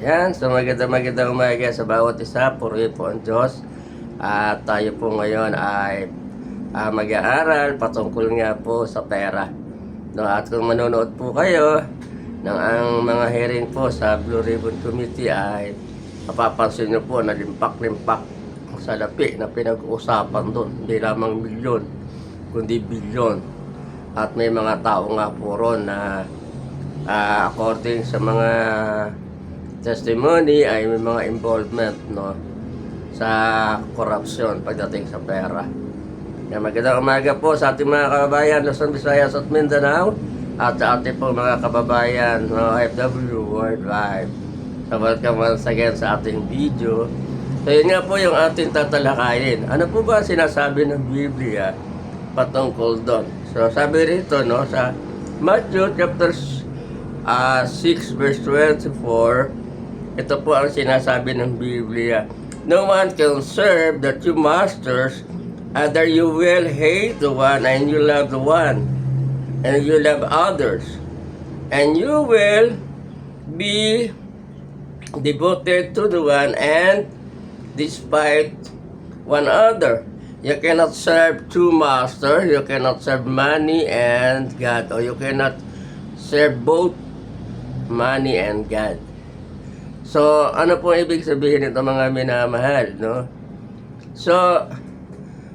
Yan, so magandang umaga sa bawat isa. Purihin po ang Diyos. At tayo po ngayon ay mag-aaral patungkol nga po sa pera. No, at kung manonood po kayo ng ang mga hearing po sa Blue Ribbon Committee ay mapapansin nyo po na limpak-limpak sa lapi na pinag-uusapan doon. Hindi lamang milyon, kundi bilyon. At may mga tao nga po ron na according sa mga testimony ay may mga involvement sa corruption pagdating sa pera. Kaya magandang umaga po sa ating mga kababayan Luzon, Visayas at Mindanao at sa ating po mga kababayan OFW worldwide. So welcome once again sa ating video. So yun nga po yung ating tatalakayin. Ano po ba sinasabi ng Biblia patungkol doon? So sabi rito sa Matthew chapter 6 verse 24, ito po ang sinasabi ng Biblia. No one can serve the two masters. Either you will hate the one and you love the one, and you love others, and you will be devoted to the one and despite one other. You cannot serve two masters. You cannot serve money and God, or you cannot serve both money and God. So, ano po ibig sabihin nito mga minamahal, no? So,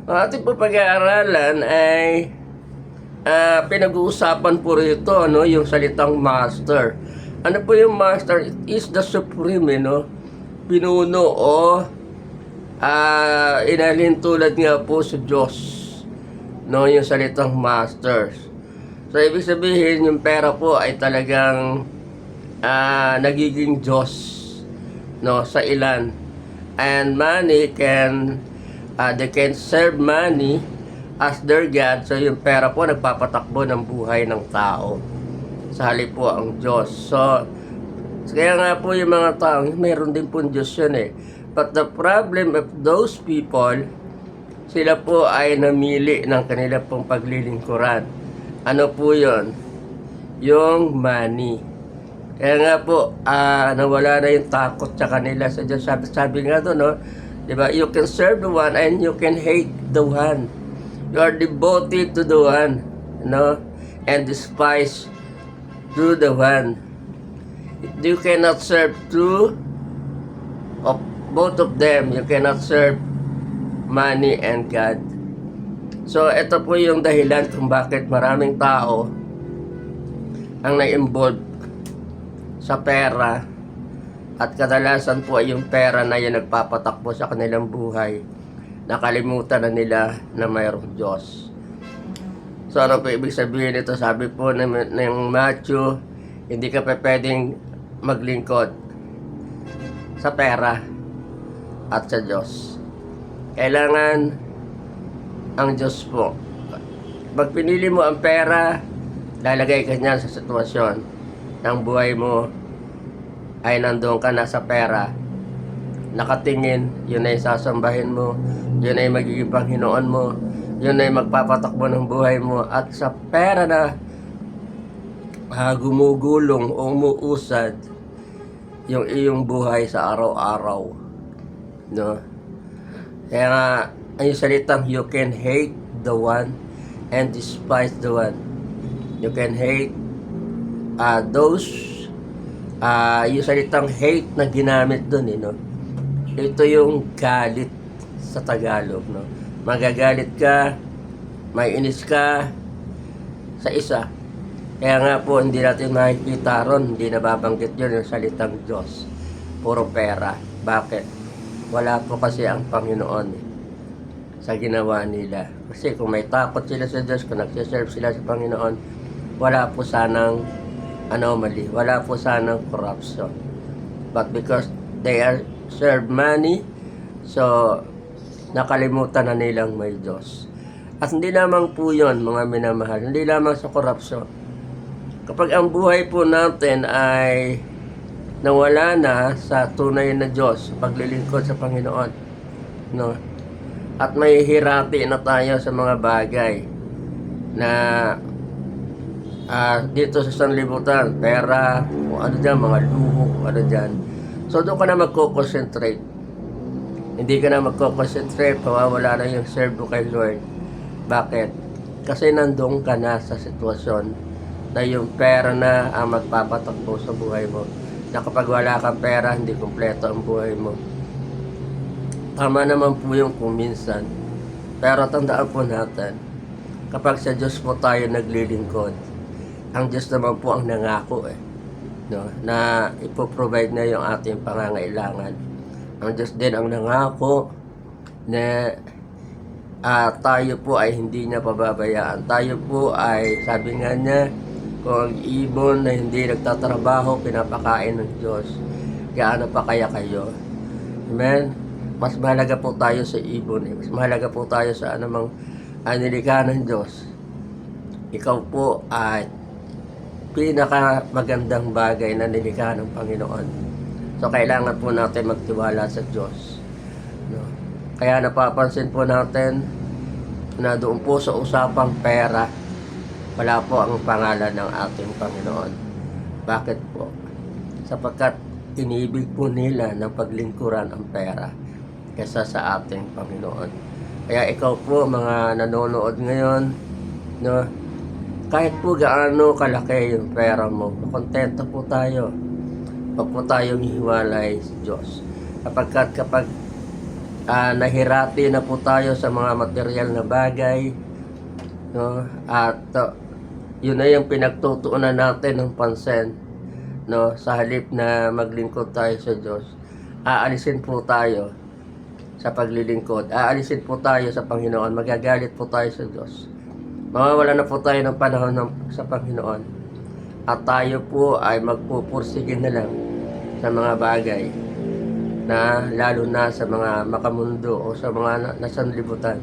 ang ating po pag-aaralan ay pinag-uusapan po rito, no? Yung salitang master. Ano po yung master? It is the supreme, no? Pinuno o inalin tulad nga po sa Diyos, no? Yung salitang masters. So, ibig sabihin, yung pera po ay talagang nagiging Diyos, no, sa ilan. And money they can serve money as their God. So yung pera po nagpapatakbo ng buhay ng tao, sa halip po ang Diyos. So kaya nga po yung mga tao, mayroon din po Diyos yun eh. But the problem of those people, sila po ay namili ng kanila pong paglilingkuran. Ano po yun? Yung money. Kaya nga po, nawala na yung takot sa kanila sa Diyos. Sabi nga doon, no? Diba? You can serve the one and you can hate the one. You are devoted to the one, no? And despise to the one. You cannot serve both of them. You cannot serve money and God. So, ito po yung dahilan kung bakit maraming tao ang na-involve sa pera, at kadalasan po ay yung pera na yung nagpapatakbo sa kanilang buhay. Nakalimutan na nila na mayroong Diyos. So ano po ibig sabihin nito? Sabi po ng Matthew, hindi ka pa pwedeng maglingkod sa pera at sa Diyos. Kailangan ang Diyos po. Pag pinili mo ang pera, lalagay ka niyan sa sitwasyon ng buhay mo ay nandoon ka na sa pera, nakatingin, yun ay sasambahin mo, yun ay magiging Panginoon mo, yun ay magpapatakbo ng buhay mo, at sa pera na gumugulong o umuusad yung iyong buhay sa araw-araw, no? Kaya nga yung salitang you can hate the one and despise the one. You can hate yung salitang hate na ginamit doon, no? Ito yung galit sa Tagalog, no? Magagalit ka, may inis ka sa isa. Kaya nga po hindi natin makikita ron, hindi nababanggit yun yung salitang Diyos. Puro pera. Bakit? Wala po kasi ang Panginoon sa ginawa nila. Kasi kung may takot sila sa Diyos, kung nagsiserve sila sa Panginoon, wala po sanang anomaly, wala po sanang corruption. But because they are serve money, so nakalimutan na nilang may Diyos. At hindi lamang po yun, mga minamahal, hindi lamang sa corruption. Kapag ang buhay po natin ay nawala na sa tunay na Diyos, paglilingkod sa Panginoon, no? At may hirati na tayo sa mga bagay na dito sa sanlibutan, pera, kung ano dyan, mga luho, kung ano dyan. So doon ka na magko-concentrate. Hindi ka na magko-concentrate, mawawala na yung serve mo kay Lord. Bakit? Kasi nandun ka na sa sitwasyon na yung pera na ang magpapatakbo sa buhay mo. Na kapag wala kang pera, hindi kumpleto ang buhay mo. Tama naman po yung kung minsan. Pero tandaan po natin, kapag sa Diyos po tayo naglilingkod, ang Diyos naman po ang nangako no, na ipoprovide na yung ating pangangailangan. Ang Diyos din ang nangako na tayo po ay hindi niya pababayaan. Tayo po ay, sabi nga niya, kung ang ibon na hindi nagtatrabaho, pinapakain ng Diyos, gaano pa kaya kayo? Amen? Mas mahalaga po tayo sa ibon. Mas mahalaga po tayo sa anumang nilikha ng Diyos. Ikaw po ay pinaka magandang bagay na nilikha ng Panginoon. So, kailangan po natin magtiwala sa Diyos. No? Kaya napapansin po natin na doon po sa usapang pera, wala po ang pangalan ng ating Panginoon. Bakit po? Sapagkat inibig po nila ng paglingkuran ang pera kaysa sa ating Panginoon. Kaya ikaw po, mga nanonood ngayon, no, kahit po gaano kalaki yung pera mo, kontento po tayo. Huwag po tayong hiwalay sa Diyos. Kapag nahirati na po tayo sa mga material na bagay, no, at yun na yung pinagtutuunan natin ng pansin, no, sa halip na maglingkod tayo sa Diyos, aalisin po tayo sa paglilingkod, aalisin po tayo sa Panginoon, magagalit po tayo sa Diyos. Mawawala na po tayo ng panahon sa Panginoon. At tayo po ay magpupursige na lang sa mga bagay na lalo na sa mga makamundo o sa mga nasanlibutan.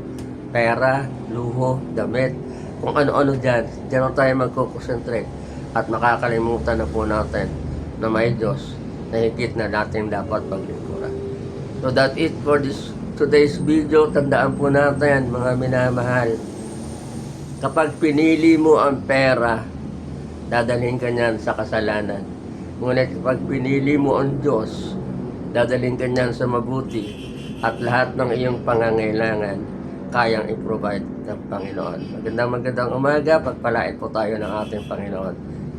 Pera, luho, damit, kung ano-ano dyan. Diyan tayo magkukonsentrate at makakalimutan na po natin na may Diyos na higit na natin dapat paglingkuran. So that it for today's video. Tandaan po natin, mga minamahal, kapag pinili mo ang pera, dadalhin ka niyan sa kasalanan. Ngunit kapag pinili mo ang Diyos, dadalhin ka niyan sa mabuti at lahat ng iyong pangangailangan kayang i-provide ng Panginoon. Magandang umaga, pagpalain po tayo ng ating Panginoon.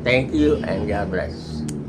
Thank you and God bless.